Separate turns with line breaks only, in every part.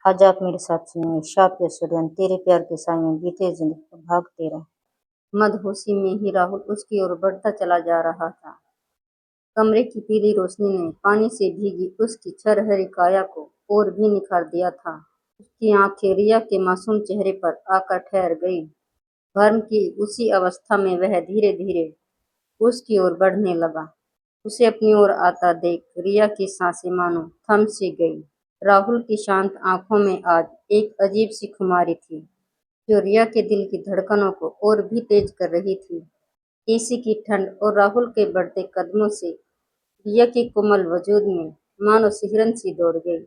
आज आप मेरे साथ सुनिए शाप या सूर्यन तेरे प्यार के साए में बीते जिंदगी का भाग तेरा। मदहोशी में ही राहुल उसकी ओर बढ़ता चला जा रहा था। कमरे की पीली रोशनी ने पानी से भीगी उसकी छरहरी काया को और भी निखार दिया था। उसकी आंखें रिया के मासूम चेहरे पर आकर ठहर गई। भर्म की उसी अवस्था में वह धीरे धीरे उसकी ओर बढ़ने लगा। उसे अपनी ओर आता देख रिया की सांसें मानो थम सी गई। राहुल की शांत आंखों में आज एक अजीब सी खुमारी थी, जो रिया के दिल की धड़कनों को और भी तेज कर रही थी। एसी की ठंड और राहुल के बढ़ते कदमों से रिया के कोमल वजूद में मानो सिहरन सी दौड़ गई।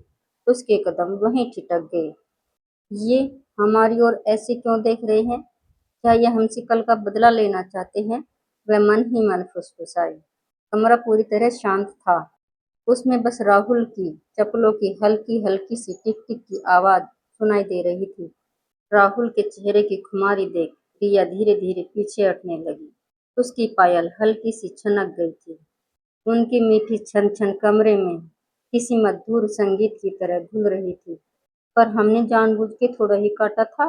उसके कदम वहीं ठिठक गए। ये हमारी ओर ऐसे क्यों देख रहे हैं? क्या ये हमसे कल का बदला लेना चाहते हैं? वह मन ही मन फुसफुसाई। कमरा पूरी तरह शांत था। उसमें बस राहुल की चप्पलों की हल्की हल्की सी टिक टिक की आवाज सुनाई दे रही थी। राहुल के चेहरे की खुमारी देख रिया धीरे धीरे पीछे हटने लगी। उसकी पायल हल्की सी छनक गई थी। उनकी मीठी छन छन कमरे में किसी मधुर संगीत की तरह घुल रही थी। पर हमने जानबूझ के थोड़ा ही काटा था,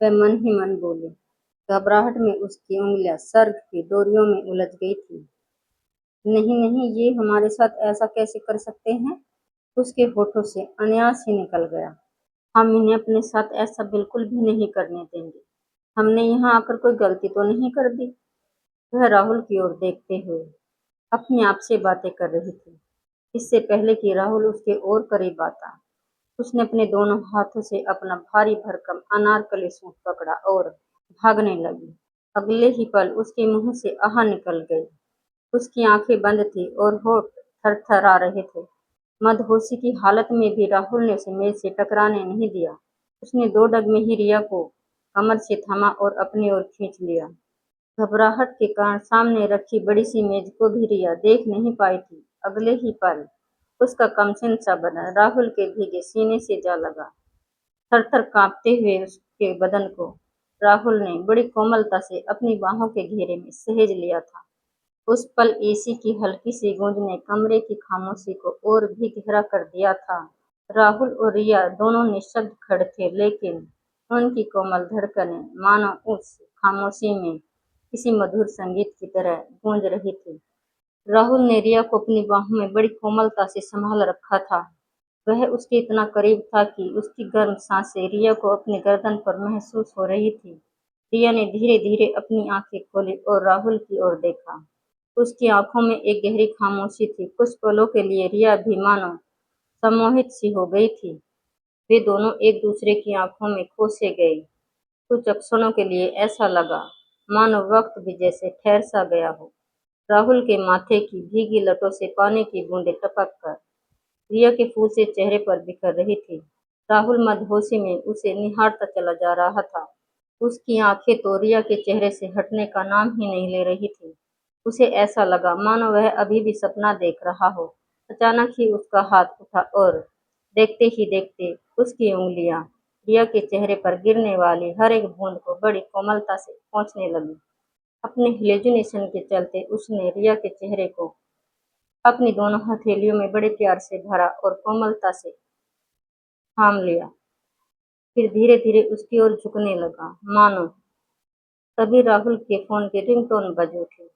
वह मन ही मन बोली। घबराहट में उसकी उंगलियां सर्ग की डोरियों में उलझ गई थी। नहीं नहीं, ये हमारे साथ ऐसा कैसे कर सकते हैं? उसके होठों से अनायास ही निकल गया। हम इन्हें अपने साथ ऐसा बिल्कुल भी नहीं करने देंगे। हमने यहाँ आकर कोई गलती तो नहीं कर दी? वह राहुल की ओर देखते हुए अपने आप से बातें कर रही थी। इससे पहले कि राहुल उसके और करीब आता, उसने अपने दोनों हाथों से अपना भारी भरकम अनारकली सूट पकड़ा और भागने लगी। अगले ही पल उसके मुंह से आह निकल गई। उसकी आंखें बंद थी और होठ थरथरा रहे थे। मदहोशी की हालत में भी राहुल ने उसे मेज से टकराने नहीं दिया। उसने दो डग में ही रिया को कमर से थामा और अपनी ओर खींच लिया। घबराहट के कारण सामने रखी बड़ी सी मेज को भी रिया देख नहीं पाई थी। अगले ही पल उसका कमसिन सा बदन राहुल के भीगे सीने से जा लगा। थर-थर कांपते हुए उसके बदन को राहुल ने बड़ी कोमलता से अपनी बाहों के घेरे में सहेज लिया था। उस पल एसी की हल्की सी गूंज ने कमरे की खामोशी को और भी गहरा कर दिया था। राहुल और रिया दोनों निशब्द खड़े थे, लेकिन उनकी कोमल धड़कनें मानो उस खामोशी में किसी मधुर संगीत की तरह गूंज रही थी। राहुल ने रिया को अपनी बाहों में बड़ी कोमलता से संभाल रखा था। वह उसके इतना करीब था कि उसकी गर्म सांसें रिया को अपनी गर्दन पर महसूस हो रही थी। रिया ने धीरे धीरे अपनी आंखें खोली और राहुल की ओर देखा। उसकी आंखों में एक गहरी खामोशी थी। कुछ पलों के लिए रिया भी मानो सम्मोहित सी हो गई थी। वे दोनों एक दूसरे की आंखों में खो से गए। कुछ क्षणों के लिए ऐसा लगा मानो वक्त भी जैसे ठहर सा गया हो। राहुल के माथे की भीगी लटों से पानी की बूंदें टपक कर रिया के फूल से चेहरे पर बिखर रही थी। राहुल मदहोशी में उसे निहारता चला जा रहा था। उसकी आंखें तो रिया के चेहरे से हटने का नाम ही नहीं ले रही थी। उसे ऐसा लगा मानो वह अभी भी सपना देख रहा हो। अचानक ही उसका हाथ उठा और देखते ही देखते उसकी उंगलियां रिया के चेहरे पर गिरने वाली हर एक बूंद को बड़ी कोमलता से पोंछने लगी। अपने इमेजिनेशन के चलते उसने रिया के चेहरे को अपनी दोनों हथेलियों में बड़े प्यार से भरा और कोमलता से थाम लिया। फिर धीरे धीरे उसकी ओर झुकने लगा। मानो तभी राहुल के फोन की रिंगटोन बज उठी।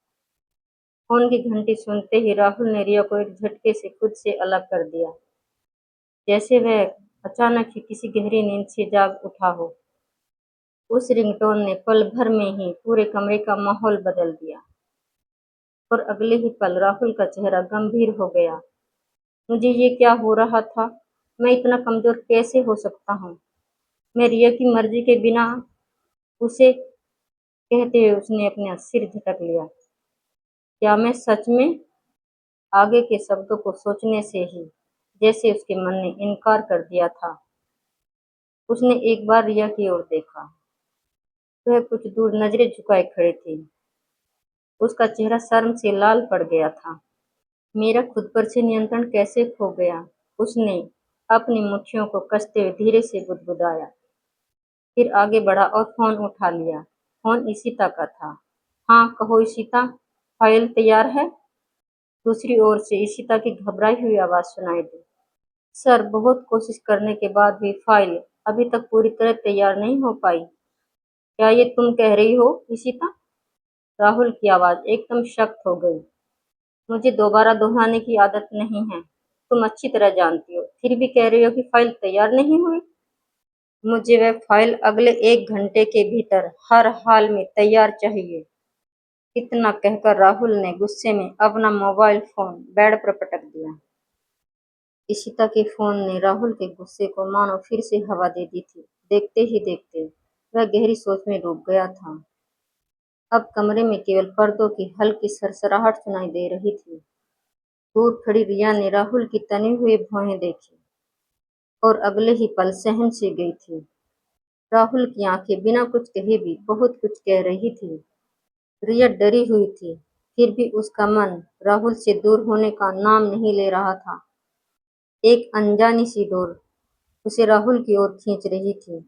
फोन की घंटी सुनते ही राहुल ने रिया को एक झटके से खुद से अलग कर दिया, जैसे वह अचानक ही किसी गहरी नींद से जाग उठा हो। उस रिंगटोन ने पल भर में ही पूरे कमरे का माहौल बदल दिया और अगले ही पल राहुल का चेहरा गंभीर हो गया। मुझे ये क्या हो रहा था? मैं इतना कमजोर कैसे हो सकता हूँ? मैं रिया की मर्जी के बिना उसे कहते हुए उसने अपना सिर झटक लिया। क्या मैं सच में? आगे के शब्दों को सोचने से ही जैसे उसके मन ने इनकार कर दिया था। उसने एक बार रिया की ओर देखा। वह कुछ दूर नजरें झुकाए खड़ी थी। उसका चेहरा शर्म से लाल पड़ गया था। मेरा खुद पर से नियंत्रण कैसे खो गया? उसने अपनी मुट्ठियों को कसते हुए धीरे से बुदबुदाया। फिर आगे बढ़ा और फोन उठा लिया। फोन ईशिता का था। हाँ कहो ईशिता, फाइल तैयार है? दूसरी ओर से ईशिता की घबराई हुई आवाज सुनाई दी। सर, बहुत कोशिश करने के बाद भी फाइल अभी तक पूरी तरह तैयार नहीं हो पाई। क्या ये तुम कह रही हो, इशिता? राहुल की आवाज एकदम सख्त हो गई। मुझे दोबारा दोहराने की आदत नहीं है। तुम अच्छी तरह जानती हो, फिर भी कह रही हो कि फाइल तैयार नहीं हुई। मुझे वह फाइल अगले 1 घंटे के भीतर हर हाल में तैयार चाहिए। इतना कहकर राहुल ने गुस्से में अपना मोबाइल फोन बेड पर पटक दिया। इशिता के फोन ने राहुल के गुस्से को मानो फिर से हवा दे दी थी। देखते ही देखते वह गहरी सोच में डूब गया था। अब कमरे में केवल पर्दों की हल्की सरसराहट सुनाई दे रही थी। दूर खड़ी रिया ने राहुल की तनी हुई भौहें देखी और अगले ही पल सहम सी गई थी। राहुल की आंखें बिना कुछ कहे भी बहुत कुछ कह रही थी। रिया डरी हुई थी, फिर भी उसका मन राहुल से दूर होने का नाम नहीं ले रहा था। एक अनजानी सी डोर उसे राहुल की ओर खींच रही थी।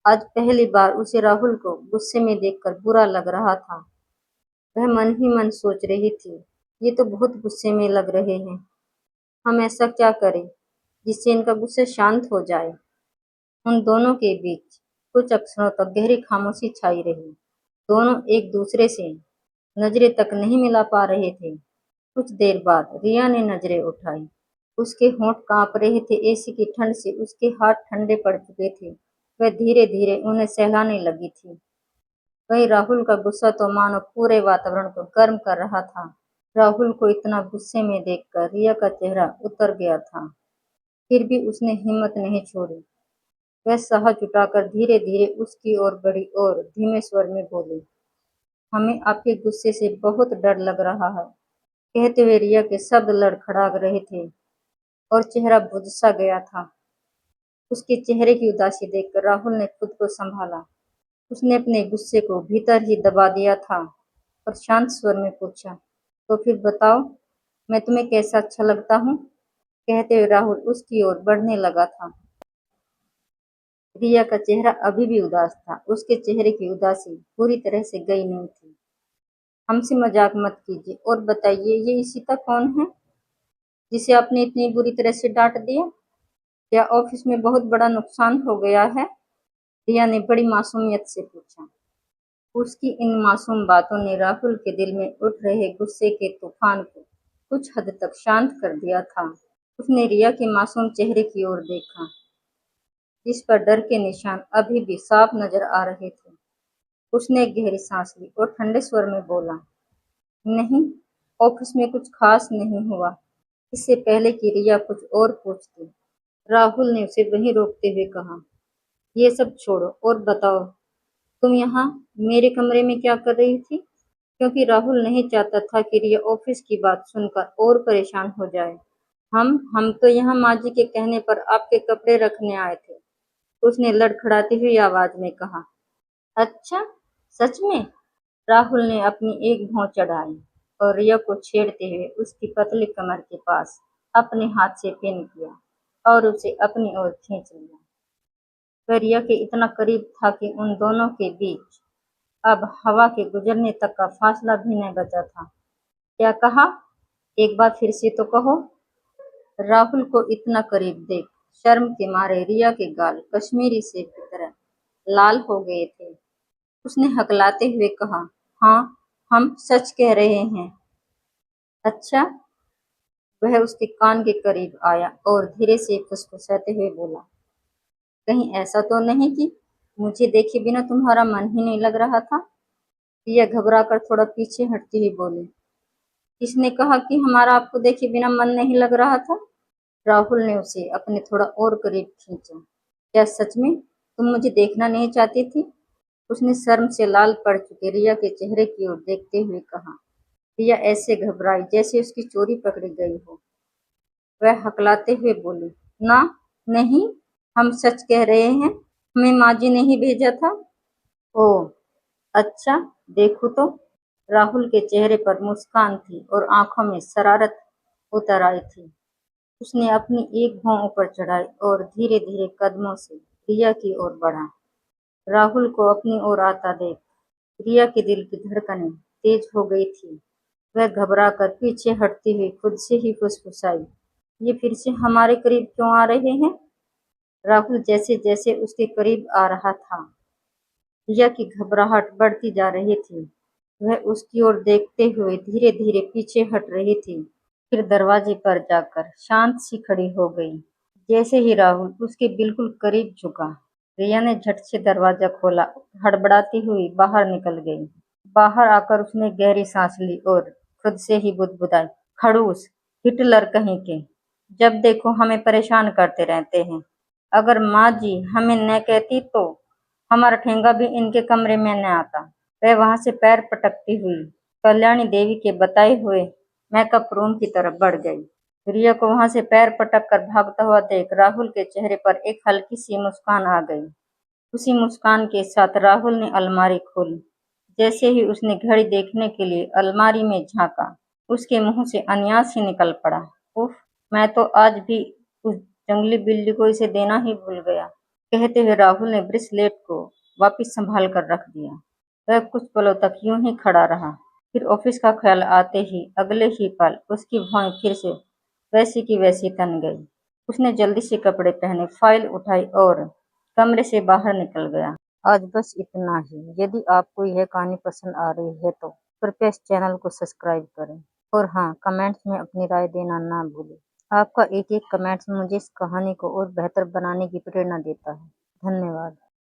आज पहली बार उसे राहुल को गुस्से में देखकर बुरा लग रहा था। वह मन ही मन सोच रही थी, ये तो बहुत गुस्से में लग रहे हैं। हम ऐसा क्या करें जिससे इनका गुस्सा शांत हो जाए। उन दोनों के बीच कुछ क्षणों तक गहरी खामोशी छाई रही। दोनों एक दूसरे से नजरें तक नहीं मिला पा रहे थे। कुछ देर बाद रिया ने नजरें उठाई। उसके होंठ कांप रहे थे, एसी की ठंड से उसके हाथ ठंडे पड़ चुके थे। वह धीरे धीरे उन्हें सहलाने लगी थी। वहीं राहुल का गुस्सा तो मानो पूरे वातावरण को गर्म कर रहा था। राहुल को इतना गुस्से में देखकर रिया का चेहरा उतर गया था, फिर भी उसने हिम्मत नहीं छोड़ी। वह साहस जुटाकर धीरे धीरे उसकी ओर बढ़ी और धीमे स्वर में बोली, हमें आपके गुस्से से बहुत डर लग रहा है। कहते हुए रिया के शब्द लड़खड़ा रहे थे और चेहरा बुझ सा गया था। उसके चेहरे की उदासी देखकर राहुल ने खुद को संभाला। उसने अपने गुस्से को भीतर ही दबा दिया था और शांत स्वर में पूछा, तो फिर बताओ, मैं तुम्हें कैसा अच्छा लगता हूँ? कहते हुए राहुल उसकी ओर बढ़ने लगा था। रिया का चेहरा अभी भी उदास था। उसके चेहरे की उदासी पूरी तरह से गई नहीं थी। हमसे मजाक मत कीजिए और बताइए, ये इशिता कौन है जिसे आपने इतनी बुरी तरह से डांट दिया? क्या ऑफिस में बहुत बड़ा नुकसान हो गया है? रिया ने बड़ी मासूमियत से पूछा। उसकी इन मासूम बातों ने राहुल के दिल में उठ रहे गुस्से के तूफान को कुछ हद तक शांत कर दिया था। उसने रिया के मासूम चेहरे की ओर देखा, जिस पर डर के निशान अभी भी साफ नजर आ रहे थे। उसने एक गहरी सांस ली और ठंडे स्वर में बोला, नहीं, ऑफिस में कुछ खास नहीं हुआ। इससे पहले कि रिया कुछ और पूछती, राहुल ने उसे वहीं रोकते हुए कहा, ये सब छोड़ो और बताओ, तुम यहाँ मेरे कमरे में क्या कर रही थी? क्योंकि राहुल नहीं चाहता था कि रिया ऑफिस की बात सुनकर और परेशान हो जाए। हम तो यहाँ माँ जी के कहने पर आपके कपड़े रखने आए थे, उसने लड़खड़ाती हुई आवाज में कहा। अच्छा, सच में? राहुल ने अपनी एक भौं चढ़ाई और रिया को छेड़ते हुए उसकी पतली कमर के पास अपने हाथ से पिन किया और उसे अपनी ओर खींच लिया। वह रिया के इतना करीब था कि उन दोनों के बीच अब हवा के गुजरने तक का फासला भी न बचा था। क्या कहा? एक बार फिर से तो कहो। राहुल को इतना करीब देख शर्म के मारे रिया के गाल कश्मीरी सेब की तरह लाल हो गए थे। उसने हकलाते हुए कहा, हाँ, हम सच कह रहे हैं। अच्छा? वह उसके कान के करीब आया और धीरे से फुसफुसाते हुए बोला, कहीं ऐसा तो नहीं कि मुझे देखे बिना तुम्हारा मन ही नहीं लग रहा था? रिया घबराकर थोड़ा पीछे हटती हुई बोली, किसने कहा कि हमारा आपको देखे बिना मन नहीं लग रहा था? राहुल ने उसे अपने थोड़ा और करीब खींचा। क्या सच में तुम मुझे देखना नहीं चाहती थी? उसने शर्म से लाल पड़ चुके रिया के चेहरे की ओर देखते हुए कहा। रिया ऐसे घबराई जैसे उसकी चोरी पकड़ी गई हो। वह हकलाते हुए बोली, ना, नहीं, हम सच कह रहे हैं, हमें माँ जी ने ही भेजा था। ओह, अच्छा, देखो तो। राहुल के चेहरे पर मुस्कान थी और आंखों में शरारत उतर आई थी। उसने अपनी एक भौं ऊपर चढ़ाई और धीरे धीरे कदमों से रिया की ओर बढ़ा। राहुल को अपनी ओर आता देख रिया के दिल की धड़कनें तेज हो गई थी। वह घबराकर पीछे हटती हुई खुद से ही फुसफुसाई, ये फिर से हमारे करीब क्यों आ रहे हैं? राहुल जैसे जैसे उसके करीब आ रहा था, रिया की घबराहट बढ़ती जा रही थी। वह उसकी ओर देखते हुए धीरे धीरे पीछे हट रही थी। फिर दरवाजे पर जाकर शांत सी खड़ी हो गई। जैसे ही राहुल उसके बिल्कुल करीब झुका, रिया ने झट से दरवाजा खोला, हड़बड़ाती हुई बाहर निकल गई। बाहर आकर उसने गहरी सांस ली और खुद से ही बुदबुदाई, खड़ूस, हिटलर कहीं के, जब देखो हमें परेशान करते रहते हैं। अगर माँ जी हमें न कहती तो हमारा ठेंगा भी इनके कमरे में न आता। वह वहां से पैर पटकती हुई कल्याणी देवी के बताए हुए मेकअप रूम की तरफ बढ़ गई। रिया को वहां से पैर पटक कर भागता हुआ देख राहुल के चेहरे पर एक हल्की सी मुस्कान आ गई। उसी मुस्कान के साथ राहुल ने अलमारी खोली। जैसे ही उसने घड़ी देखने के लिए अलमारी में झांका, उसके मुंह से अन्यास ही निकल पड़ा, उफ, मैं तो आज भी उस जंगली बिल्ली को इसे देना ही भूल गया। कहते हुए राहुल ने ब्रेसलेट को वापस संभाल कर रख दिया। वह कुछ पलों तक यूं ही खड़ा रहा। फिर ऑफिस का ख्याल आते ही अगले ही पल उसकी भौहें फिर से वैसी की वैसी तन गई। उसने जल्दी से कपड़े पहने, फाइल उठाई और कमरे से बाहर निकल गया। आज बस इतना ही। यदि आपको यह कहानी पसंद आ रही है तो कृपया इस चैनल को सब्सक्राइब करें और हाँ, कमेंट्स में अपनी राय देना ना भूलें। आपका एक एक कमेंट्स मुझे इस कहानी को और बेहतर बनाने की प्रेरणा देता है। धन्यवाद।